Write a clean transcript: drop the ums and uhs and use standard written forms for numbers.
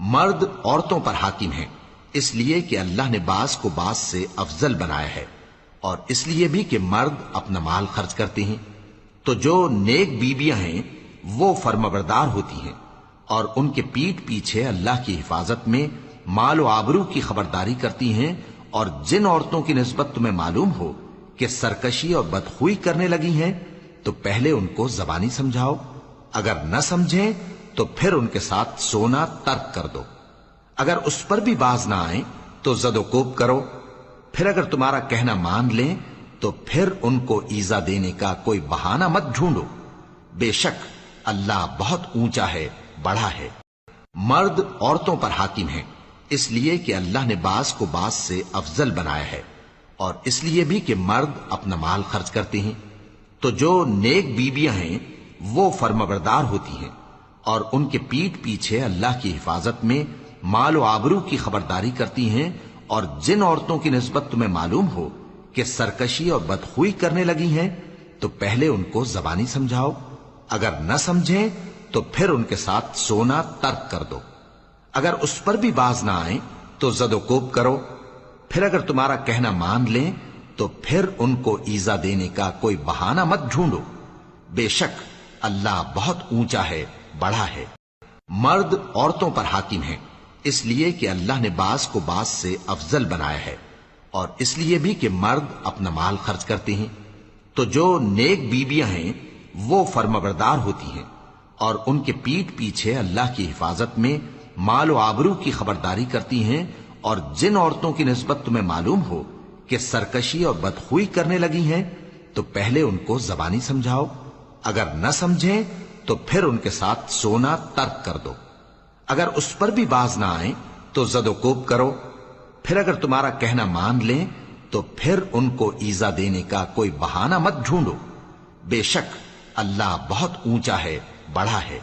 مرد عورتوں پر حاکم ہیں اس لیے کہ اللہ نے بعض کو بعض سے افضل بنایا ہے، اور اس لیے بھی کہ مرد اپنا مال خرچ کرتے ہیں۔ تو جو نیک بیویاں ہیں وہ فرمانبردار ہوتی ہیں، اور ان کے پیٹ پیچھے اللہ کی حفاظت میں مال و آبرو کی خبرداری کرتی ہیں، اور جن عورتوں کی نسبت تمہیں معلوم ہو کہ سرکشی اور بدخوئی کرنے لگی ہیں تو پہلے ان کو زبانی سمجھاؤ، اگر نہ سمجھیں تو پھر ان کے ساتھ سونا ترک کر دو۔ اگر اس پر بھی باز نہ آئیں تو زد و کوب کرو، پھر اگر تمہارا کہنا مان لیں تو پھر ان کو ایذا دینے کا کوئی بہانہ مت ڈھونڈو، بے شک اللہ بہت اونچا ہے، بڑا ہے۔ مرد عورتوں پر حاکم ہیں اس لیے کہ اللہ نے بعض کو بعض سے افضل بنایا ہے، اور اس لیے بھی کہ مرد اپنا مال خرچ کرتے ہیں۔ تو جو نیک بیویاں ہیں وہ فرمانبردار ہوتی ہیں، اور ان کے پیٹ پیچھے اللہ کی حفاظت میں مال و آبرو کی خبرداری کرتی ہیں، اور جن عورتوں کی نسبت تمہیں معلوم ہو کہ سرکشی اور بدخوئی کرنے لگی ہیں تو پہلے ان کو زبانی سمجھاؤ، اگر نہ سمجھیں تو پھر ان کے ساتھ سونا ترک کر دو۔ اگر اس پر بھی باز نہ آئیں تو زد و کوب کرو، پھر اگر تمہارا کہنا مان لیں تو پھر ان کو ایذا دینے کا کوئی بہانہ مت ڈھونڈو، بے شک اللہ بہت اونچا ہے، بڑا ہے۔ مرد عورتوں پر حاکم ہیں اس لیے کہ اللہ نے بعض کو بعض سے افضل بنایا ہے، اور اس لیے بھی کہ مرد اپنا مال خرچ کرتے ہیں۔ تو جو نیک بیویاں ہیں وہ فرمانبردار ہوتی ہیں، اور ان کے پیٹ پیچھے اللہ کی حفاظت میں مال و آبرو کی خبرداری کرتی ہیں، اور جن عورتوں کی نسبت تمہیں معلوم ہو کہ سرکشی اور بدخوئی کرنے لگی ہیں تو پہلے ان کو زبانی سمجھاؤ، اگر نہ سمجھیں تو پھر ان کے ساتھ سونا ترک کر دو۔ اگر اس پر بھی باز نہ آئیں تو زد و کوب کرو، پھر اگر تمہارا کہنا مان لیں تو پھر ان کو ایذا دینے کا کوئی بہانہ مت ڈھونڈو، بے شک اللہ بہت اونچا ہے، بڑا ہے۔